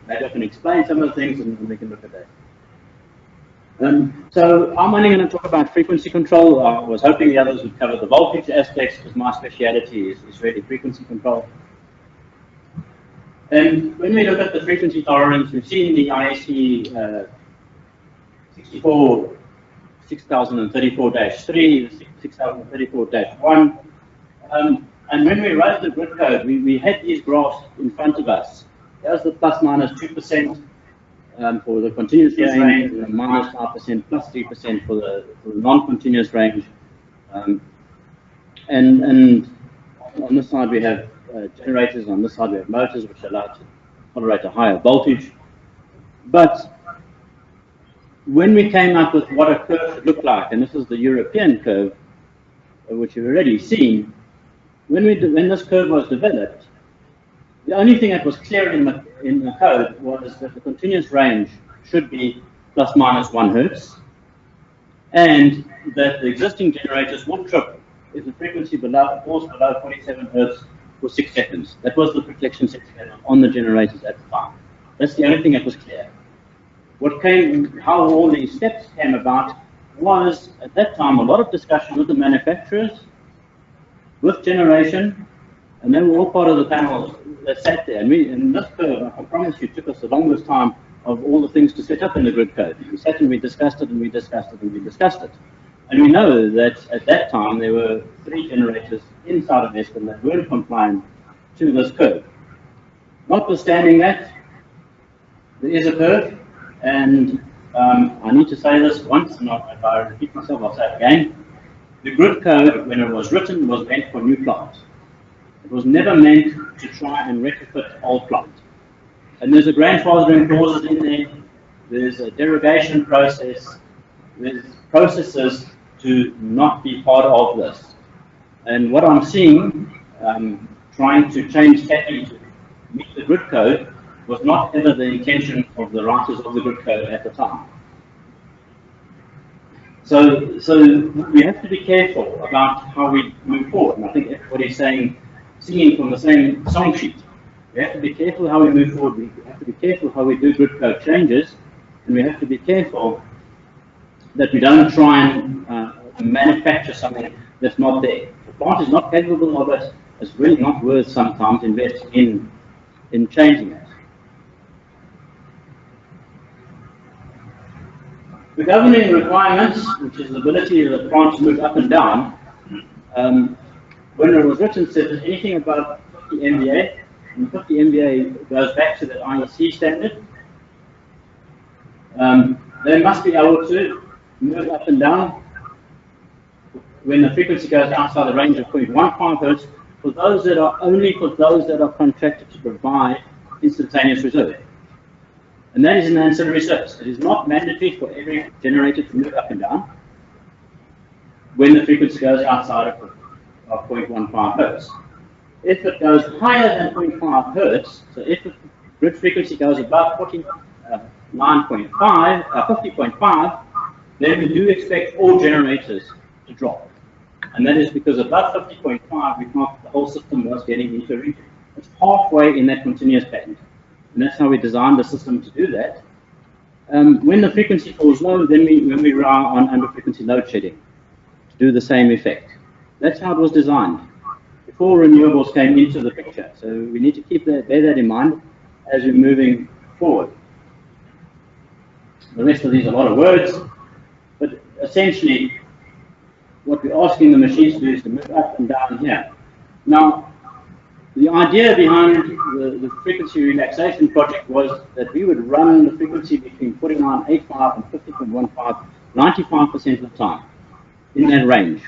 maybe I can explain some of the things and we can look at that. So I'm only going to talk about frequency control. I was hoping the others would cover the voltage aspects, because my speciality is really frequency control. And when we look at the frequency tolerance, we've seen the IEC 6034-3, 6034-1. And when we wrote the grid code, we had these graphs in front of us. There's the plus minus 2% for the continuous range, and minus 5%, plus 3% for the non-continuous range. And on this side we have generators, on this side we have motors, which allow to tolerate a higher voltage. But when we came up with what a curve should look like, and this is the European curve, which you've already seen, when this curve was developed, the only thing that was clear in the code was that the continuous range should be plus minus 1 Hertz, and that the existing generators would trip if the frequency falls below 47 Hertz for 6 seconds. That was the protection certificate on the generators at the time. That's the only thing that was clear. How all these steps came about was, at that time, a lot of discussion with the manufacturers, with generation, and they were all part of the panels that sat there. And this curve, I promise you, took us the longest time of all the things to set up in the grid code. We sat and we discussed it, and we discussed it, and we discussed it. And we know that at that time there were 3 generators inside of Eskom that weren't compliant to this curve. Notwithstanding that, there is a curve, and I need to say this once, and if I repeat myself, I'll say it again. The grid code, when it was written, was meant for new plant. It was never meant to try and retrofit old plant. And there's a grandfathering clauses in there, there's a derogation process, there's processes to not be part of this. And what I'm seeing, trying to change TAPI to meet the grid code, was not ever the intention of the writers of the grid code at the time. So we have to be careful about how we move forward. And I think everybody's singing from the same song sheet. We have to be careful how we move forward. We have to be careful how we do grid code changes, and we have to be careful that we don't try and manufacture something that's not there. If the plant is not capable of it, it's really not worth sometimes investing in changing it. The governing requirements, which is the ability of the plant to move up and down, when it was written, said that anything above 50 MVA, and 50 MVA goes back to the IEC standard, they must be able to move up and down when the frequency goes outside the range of 0.15 Hertz, for those that are contracted to provide instantaneous reserve. And that is an ancillary service. It is not mandatory for every generator to move up and down when the frequency goes outside of 0.15 Hertz. If it goes higher than 0.5 Hertz, so if the grid frequency goes above 50.5, then we do expect all generators to drop. And that is because above 50.5, the whole system was getting into a region. It's halfway in that continuous band. And that's how we designed the system to do that. When the frequency falls low, then we rely on under-frequency load shedding to do the same effect. That's how it was designed before renewables came into the picture. So we need to bear that in mind as we're moving forward. The rest of these are a lot of words, but essentially what we're asking the machines to do is to move up and down here. Now, the idea behind the frequency relaxation project was that we would run the frequency between 49.85 and 50.15 95% of the time in that range.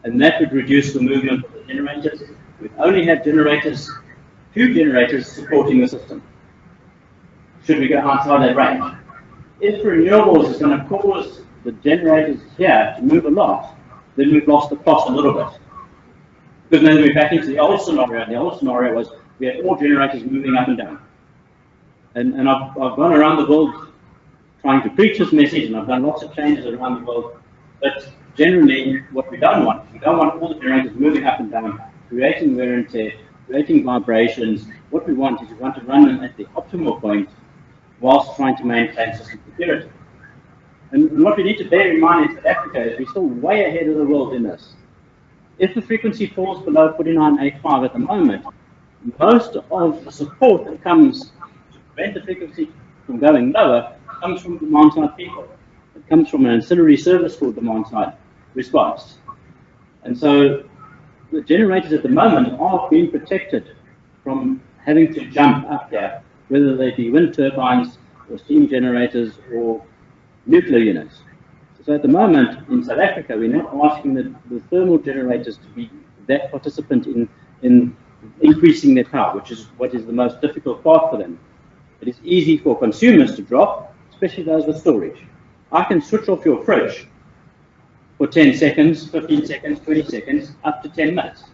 And that would reduce the movement of the generators. We'd only have few generators supporting the system, should we go outside that range. If renewables is going to cause the generators here to move a lot, then we've lost the cost a little bit. Because then we're back into the old scenario. And the old scenario was we had all generators moving up and down. And I've gone around the world trying to preach this message, and I've done lots of changes around the world. But generally, what we don't want all the generators moving up and down, creating wear and tear, creating vibrations. What we want is we want to run them at the optimal optimal point whilst trying to maintain system security. And what we need to bear in mind in South Africa is we're still way ahead of the world in this. If the frequency falls below 49.85 at the moment, most of the support that comes to prevent the frequency from going lower comes from demand-side people. It comes from an ancillary service called demand-side response. And so the generators at the moment are being protected from having to jump up there, whether they be wind turbines or steam generators or nuclear units. So at the moment in South Africa, we're not asking the thermal generators to be that participant in increasing their power, which is what is the most difficult part for them. It is easy for consumers to drop, especially those with storage. I can switch off your fridge for 10 seconds, 15 seconds, 20 seconds, up to 10 minutes.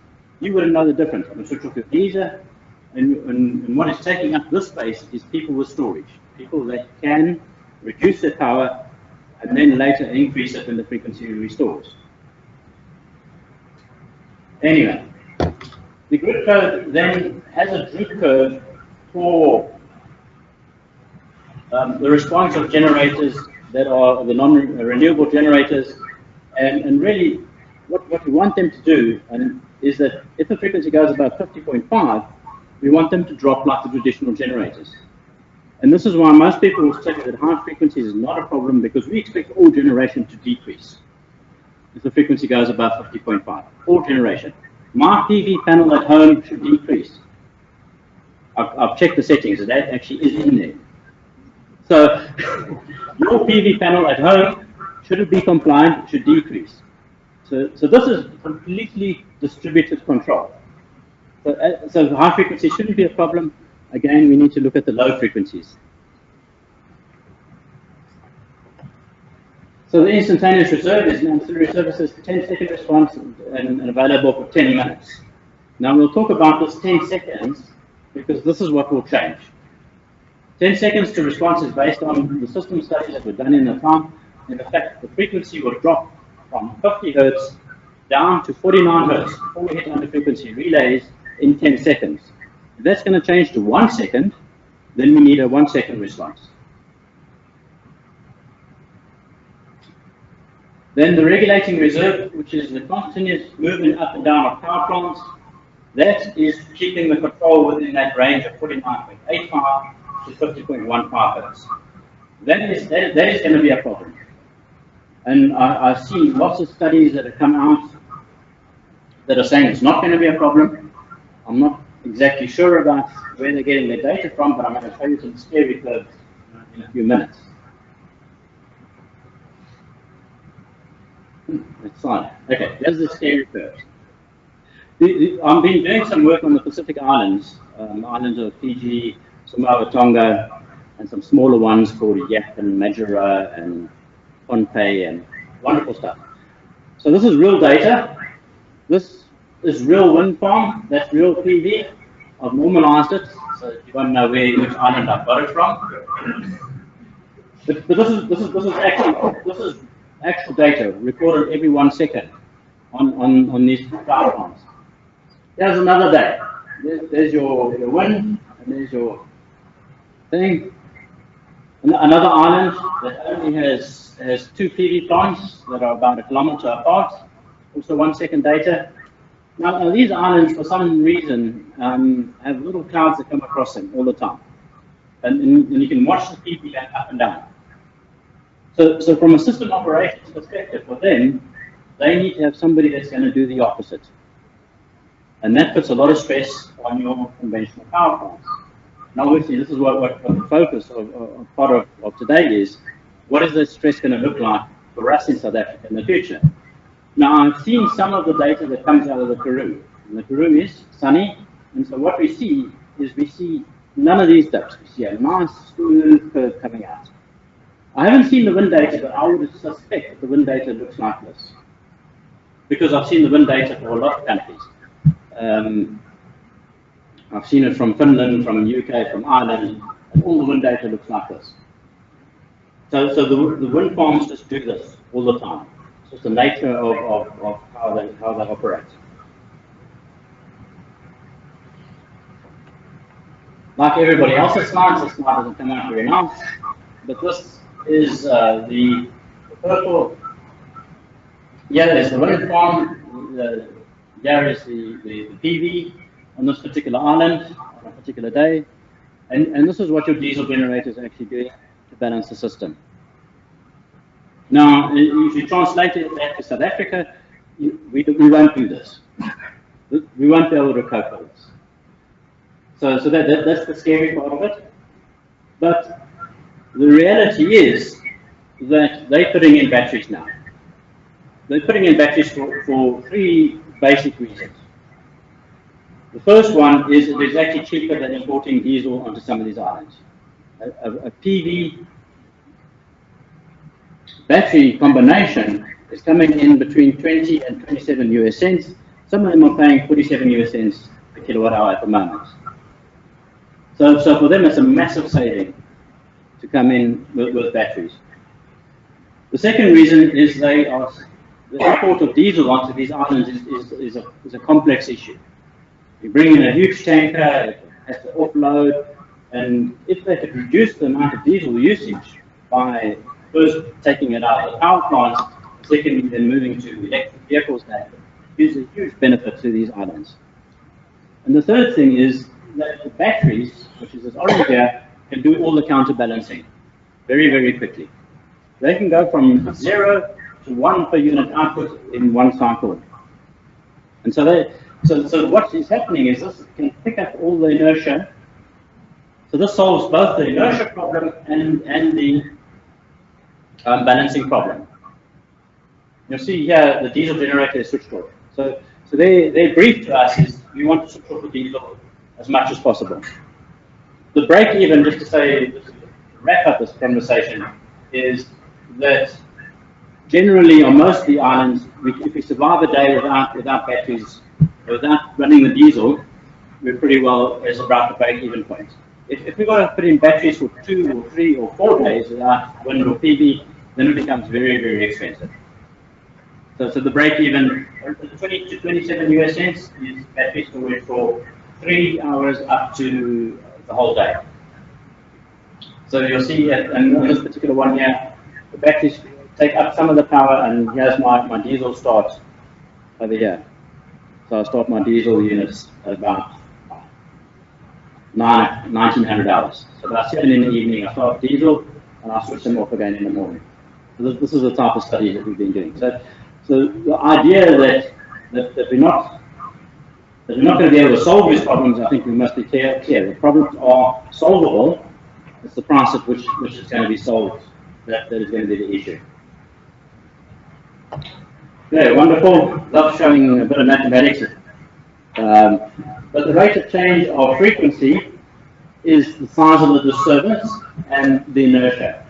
You wouldn't know the difference. I can switch off your geyser, and what is taking up this space is people with storage, people that can reduce their power and then later increase it when the frequency restores. Anyway, the grid code then has a droop curve for the response of generators that are the non-renewable generators, and really what we want them to do is that if the frequency goes above 50.5, we want them to drop like the traditional generators. And this is why most people will say that high frequencies is not a problem, because we expect all generation to decrease if the frequency goes above 50.5. All generation. My PV panel at home should decrease. I've checked the settings, and that actually is in there. So your PV panel at home, should it be compliant, should decrease. So this is completely distributed control. So high frequency shouldn't be a problem. Again, we need to look at the low frequencies. So the instantaneous reserve is an ancillary services 10-second response and available for 10 minutes. Now we'll talk about this 10 seconds because this is what will change. 10 seconds to response is based on the system studies that were done in the time, and the fact that the frequency will drop from 50 Hertz down to 49 Hertz before we hit under frequency relays in 10 seconds. If that's going to change to 1 second, then we need a 1 second response. Then the regulating reserve, which is the continuous movement up and down of power plants, that is keeping the control within that range of 49.85 to 50.15 Hertz. That is going to be a problem. And I've seen lots of studies that have come out that are saying it's not going to be a problem. I'm not exactly sure about where they're getting their data from, but I'm going to show you some scary curves in a few minutes. It's fine. Okay, there's the scary curves. I've been doing some work on the Pacific Islands, islands of Fiji, Samoa, Tonga, and some smaller ones called Yap and Majura and Pohnpei, and wonderful stuff. So this is real data. This is real wind farm. That's real PV. I've normalized it, so if you want to know which island I've got it from. But this is actual data recorded every 1 second on these power plants. There's another day. There's your wind, and there's your thing. Another island that only has 2 PV plants that are about 1 kilometer apart. Also 1 second data. Now these islands, for some reason, have little clouds that come across them all the time, and you can watch the PV up and down. So from a system operations perspective, for them, they need to have somebody that's going to do the opposite. And that puts a lot of stress on your conventional power plants. Now, obviously, this is what the focus of part of today is. What is the stress going to look like for us in South Africa in the future? Now, I've seen some of the data that comes out of the Karoo. And the Karoo is sunny, and so what we see is we see none of these dips. We see a nice smooth curve coming out. I haven't seen the wind data, but I would suspect that the wind data looks like this, because I've seen the wind data for a lot of countries. I've seen it from Finland, from the UK, from Ireland, and all the wind data looks like this. So the wind farms just do this all the time. It's just the nature of how they operate. Like everybody else's slides, this slide doesn't come out very nice, but this is the purple. Yeah, there's the wind farm. There is the PV on this particular island on a particular day. And this is what your diesel generator is actually doing to balance the system. Now, if you translate it back to South Africa, we won't do this. We won't be able to cope with this. So that's the scary part of it. But the reality is that they're putting in batteries now. They're putting in batteries for three basic reasons. The first one is it is actually cheaper than importing diesel onto some of these islands. A PV battery combination is coming in between 20 and 27 US cents. Some of them are paying 47 US cents per kilowatt hour at the moment. So for them, it's a massive saving to come in with batteries. The second reason is the import of diesel onto these islands is a complex issue. You bring in a huge tanker, it has to offload, and if they could reduce the amount of diesel usage by first taking it out of the power plants, secondly then moving to electric vehicles, that is a huge benefit to these islands. And the third thing is that the batteries, which is this orange here, can do all the counterbalancing very, very quickly. They can go from 0 to 1 per unit output in one cycle. And so what is happening is this can pick up all the inertia. So this solves both the inertia problem and the balancing problem. You'll see here the diesel generator is switched off. So their brief to us is we want to switch off the diesel as much as possible. The break even, just to say, just to wrap up this conversation, is that generally on most of the islands, if we survive a day without batteries, without running the diesel, we're pretty well as about the break even point. If we've got to put in batteries for 2 or 3 or 4 days without wind or PV, then it becomes very, very expensive. So the break even, 20 to 27 US cents is battery storage for 3 hours up to the whole day. So you'll see, and on this particular one here, the batteries take up some of the power, and here's my diesel start over here. So I start my diesel units at about 1900 hours. So about 7 in the evening, I start diesel, and I switch them off again in the morning. So this is the type of study that we've been doing. So the idea that we're not going to be able to solve these problems, I think we must be clear. The problems are solvable. It's the price at which it's going to be solved that is going to be the issue. Okay, wonderful. Love showing a bit of mathematics. But the rate of change of frequency is the size of the disturbance and the inertia.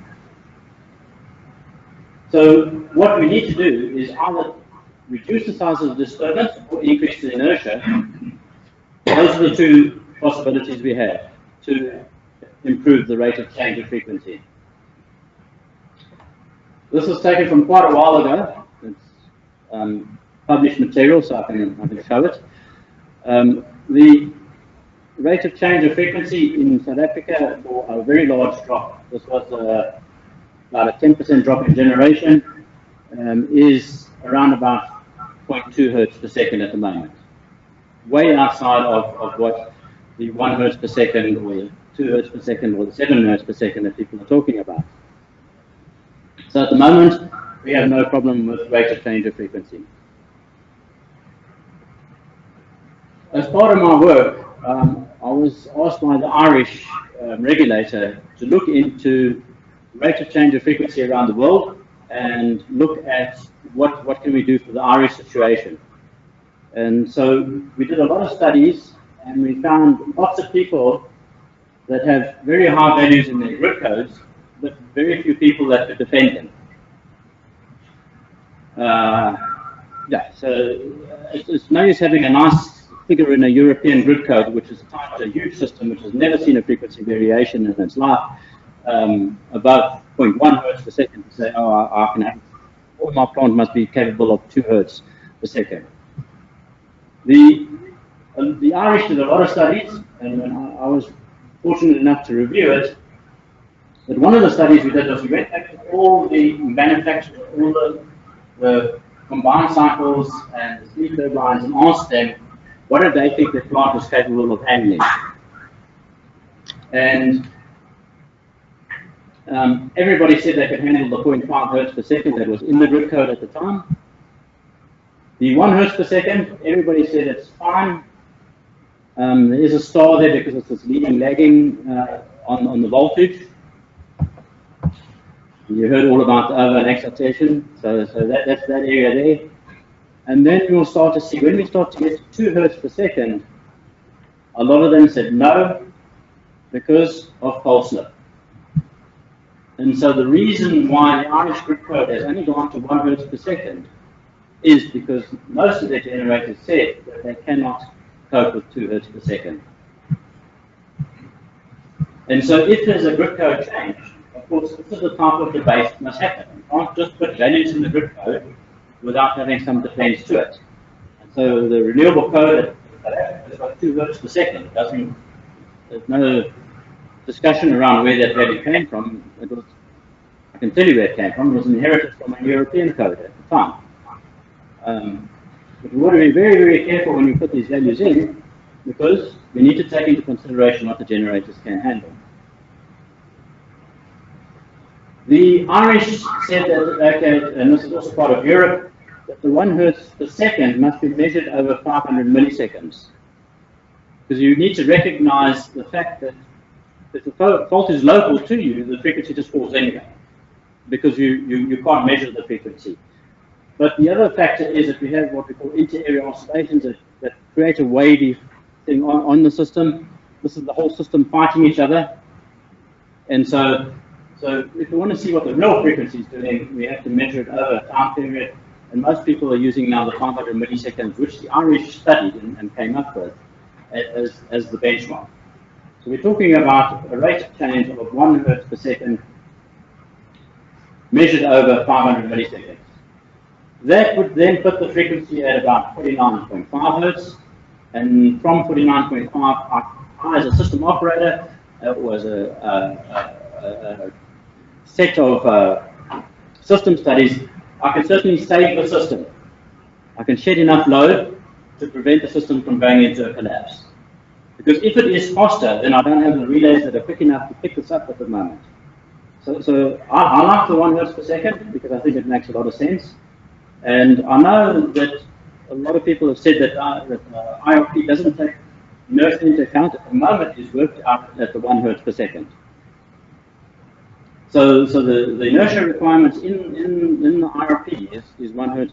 So what we need to do is either reduce the size of the disturbance or increase the inertia. Those are the two possibilities we have to improve the rate of change of frequency. This was taken from quite a while ago. It's published material, so I can show it. The rate of change of frequency in South Africa for a very large drop, this was about a 10% drop in generation, is around about 0.2 hertz per second at the moment. Way outside of what the 1 hertz per second or the 2 hertz per second or the 7 hertz per second that people are talking about. So at the moment, we have no problem with rate of change of frequency. As part of my work, I was asked by the Irish regulator to look into rate of change of frequency around the world and look at what can we do for the Irish situation. And so we did a lot of studies, and we found lots of people that have very high values in their grid codes, but very few people that could defend them. So it's no use having a nice figure in a European grid code, which is a huge system which has never seen a frequency variation in its life above 0.1 hertz per second, to say, oh, I can have, all my plant must be capable of 2 hertz per second. The Irish did a lot of studies, and I was fortunate enough to review it. But one of the studies we did was we went back to all the manufacturers, all the combined cycles and the steam turbines, and asked them what did they think their plant was capable of handling. And everybody said they could handle the 0.5 hertz per second that was in the grid code at the time. The 1 hertz per second, everybody said it's fine. There is a star there because it's this leading lagging on the voltage. You heard all about the over and excitation, so that's that area there. And then we'll start to see, when we start to get to 2 hertz per second, a lot of them said no, because of pulse slip. And so the reason why the Irish grid code has only gone to 1 hertz per second is because most of their generators said that they cannot cope with 2 hertz per second. And so if there's a grid code change, of course, this is the type of debate that must happen. You can't just put values in the grid code without having some defense to it. And so the renewable code has got 2 hertz per second. There's no discussion around where that value came from. I can tell you where it came from. It was inherited from a European code at the time. But we want to be very, very careful when we put these values in, because we need to take into consideration what the generators can handle. The Irish said that, okay, and this is also part of Europe, that the 1 hertz per second must be measured over 500 milliseconds. Because you need to recognize the fact that if the fault is local to you, the frequency just falls anyway, because you can't measure the frequency. But the other factor is that we have what we call inter-area oscillations that create a wavy thing on the system. This is the whole system fighting each other. And so if we want to see what the real frequency is doing, we have to measure it over a time period. And most people are using now the 500 milliseconds, which the Irish studied and came up with as the benchmark. So we're talking about a rate of change of 1 hertz per second measured over 500 milliseconds. That would then put the frequency at about 49.5 hertz. And from 49.5, I, as a system operator, was a set of system studies, I can certainly save the system. I can shed enough load to prevent the system from going into a collapse. Because if it is faster, then I don't have the relays that are quick enough to pick this up at the moment. So I like the 1 hertz per second because I think it makes a lot of sense. And I know that a lot of people have said that IRP doesn't take inertia into account. At the moment, is worked out at the 1 hertz per second. So the inertia requirements in the IRP is 1 hertz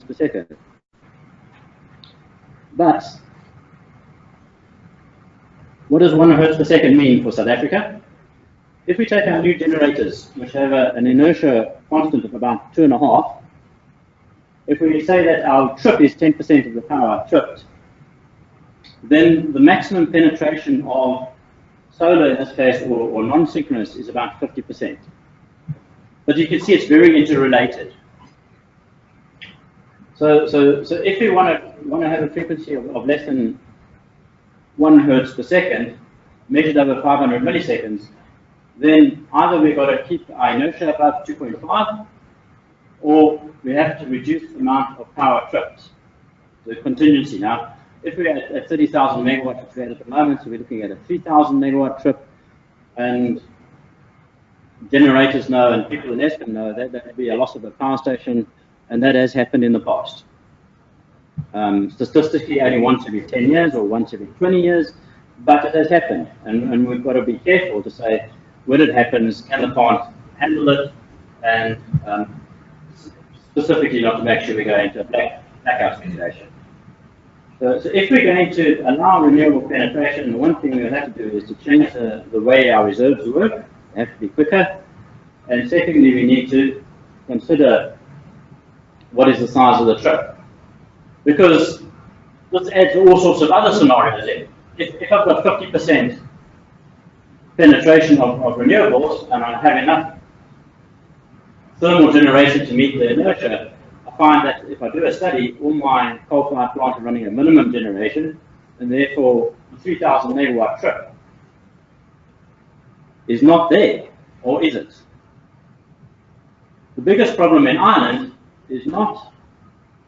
per second. But what does 1 hertz per second mean for South Africa? If we take our new generators, which have an inertia constant of about 2.5, if we say that our trip is 10% of the power tripped, then the maximum penetration of solar in this case, or non-synchronous, is about 50%. But you can see it's very interrelated. So if we want to have a frequency of less than 1 hertz per second, measured over 500 milliseconds, then either we've got to keep our inertia above 2.5, or we have to reduce the amount of power tripped, the contingency. Now, if we're at 30,000 megawatts, which we're at the moment, so we're looking at a 3,000 megawatt trip, and generators know and people in Eskom know that there will be a loss of a power station, and that has happened in the past. Statistically, only once every 10 years or once every 20 years, but it has happened, and we've got to be careful to say, when it happens, can the plant handle it, and specifically not to make sure we go into a blackout situation. So if we're going to allow renewable penetration, the one thing we'll have to do is to change the way our reserves work. They have to be quicker. And secondly, we need to consider what is the size of the trip. Because this adds all sorts of other scenarios in. If I've got 50% penetration of renewables, and I have enough thermal generation to meet the inertia, I find that if I do a study, all my coal-fired plants are running a minimum generation, and therefore the 3,000 megawatt trip is not there, or is it? The biggest problem in Ireland is not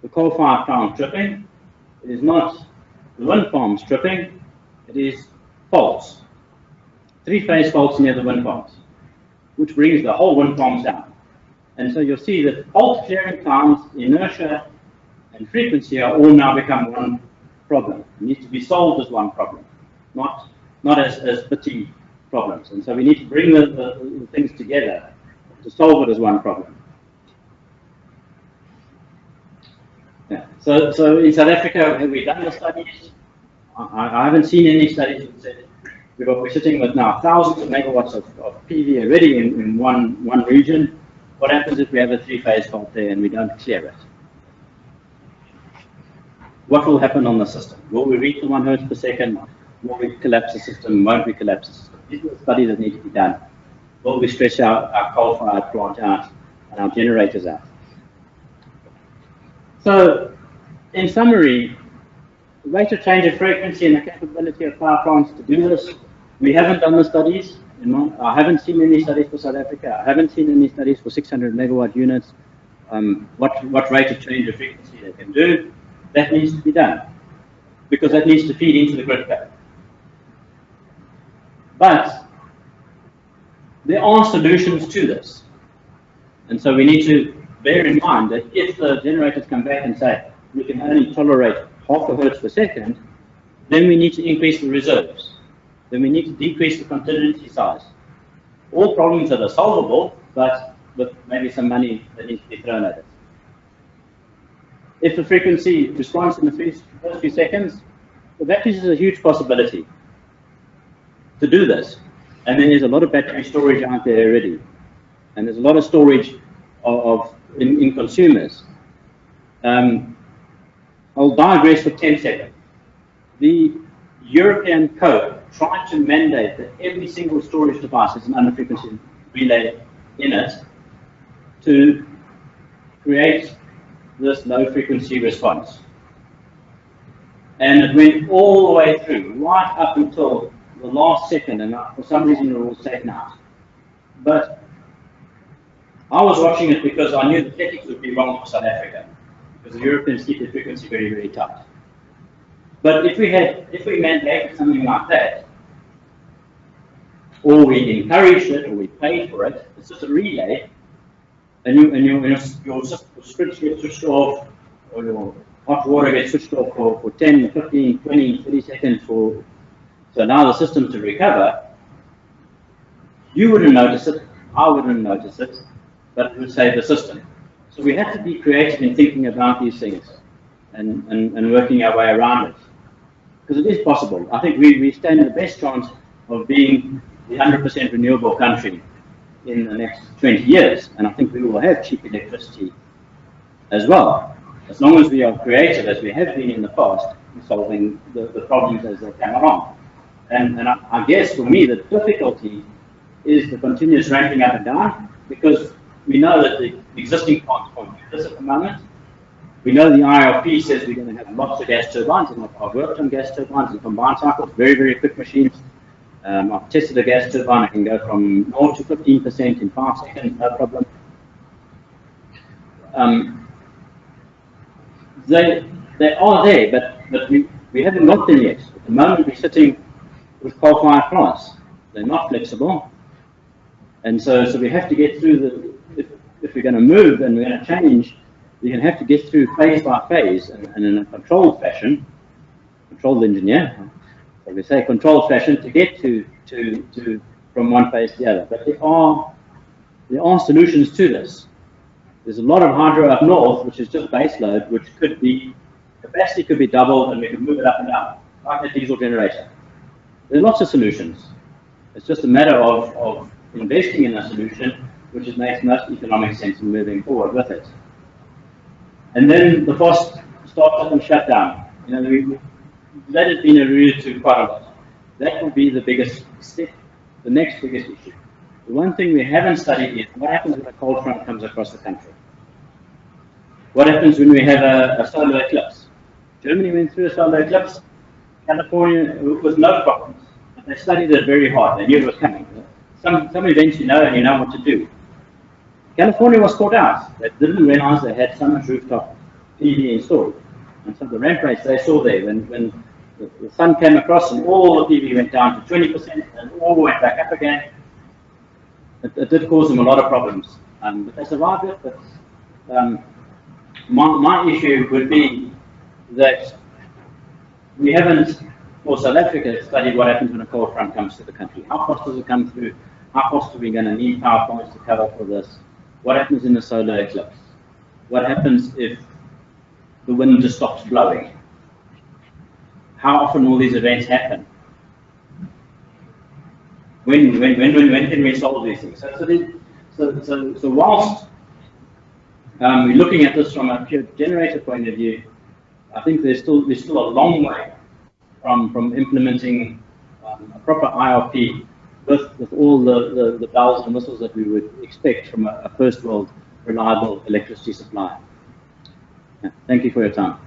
the coal-fired plant tripping, it is not the wind farms tripping, it is faults. Three-phase faults near the wind farms, which brings the whole wind farms down. And so you'll see that fault clearing times, inertia, and frequency are all now become one problem. It needs to be solved as one problem, not as bitty problems. And so we need to bring the things together to solve it as one problem. Yeah. So in South Africa, have we done the studies? I haven't seen any studies that said we're sitting with now thousands of megawatts of PV already in one region. What happens if we have a three-phase fault there and we don't clear it? What will happen on the system? Will we reach the 1 hertz per second? Will we collapse the system? Won't we collapse the system? These are the studies that need to be done. Will we stretch our coal-fired plant out and our generators out? So, in summary, the rate of change of frequency and the capability of power plants to do this, we haven't done the studies. I haven't seen any studies for South Africa. I haven't seen any studies for 600 megawatt units. What rate of change of frequency they can do. That needs to be done, because that needs to feed into the grid pattern. But there are solutions to this. And so we need to bear in mind that if the generators come back and say, we can only tolerate half a hertz per second, then we need to increase the reserves. Then we need to decrease the contingency size. All problems that are solvable, but with maybe some money that needs to be thrown at it. If the frequency responds in the first few seconds, the batteries is a huge possibility to do this. And then there's a lot of battery storage out there already. And there's a lot of storage in consumers. I'll digress for 10 seconds. The European code tried to mandate that every single storage device has an under-frequency relay in it to create this low-frequency response. And it went all the way through, right up until the last second, and for some reason it was taken out. But I was watching it because I knew the techniques would be wrong for South Africa, because the Europeans keep the frequency very, very tight. But if we mandated something like that, or we encouraged it, or we paid for it, it's just a relay, and your switch gets switched off, or your hot water gets switched off for 10, 15, 20, 30 seconds to allow the system to recover. You wouldn't notice it, I wouldn't notice it, but it would save the system. So we have to be creative in thinking about these things and working our way around it. Because it is possible. I think we stand the best chance of being the 100% renewable country in the next 20 years. And I think we will have cheap electricity as well, as long as we are creative, as we have been in the past, in solving the problems as they come along. And I guess for me, the difficulty is the continuous ramping up and down, because we know that the existing plants won't do this at the moment. We know the IRP says we're going to have lots of gas turbines, and I've worked on gas turbines and combined cycles, very, very quick machines. I've tested a gas turbine, I can go from 0 to 15% in 5 seconds, no problem. They are there, but we haven't got them yet. At the moment, we're sitting with coal-fired plants. They're not flexible. And so we have to get through if we're going to move and we're going to change, we're going to have to get through phase by phase and in a controlled fashion, controlled engineer, so we say controlled fashion, to get to from one phase to the other. But there are solutions to this. There's a lot of hydro up north, which is just base load, which could be, capacity could be doubled and we could move it up and down, like a diesel generator. There are lots of solutions. It's just a matter of investing in a solution which makes most economic sense and moving forward with it. And then the FOS startup and shutdown. You know, that has been alluded to quite a lot. That will be the biggest step, the next biggest issue. The one thing we haven't studied yet, what happens when a cold front comes across the country? What happens when we have a solar eclipse? Germany went through a solar eclipse. California, with no problems. But they studied it very hard. They knew it was coming. Some events you know and you know what to do. California was caught out. They didn't realize they had so much rooftop PV installed. And so the ramp rates they saw there, when the sun came across and all the PV went down to 20% and all went back up again, it did cause them a lot of problems. But they survived it. But my issue would be that we haven't, for South Africa, studied what happens when a cold front comes to the country. How fast does it come through? How fast are we going to need power plants to cover for this? What happens in the solar eclipse? What happens if the wind just stops blowing? How often will these events happen? When can we solve these things? So whilst we're looking at this from a pure generator point of view, I think there's still a long way from implementing a proper IRP with all the bells and whistles that we would expect from a first world reliable electricity supply. Yeah, thank you for your time.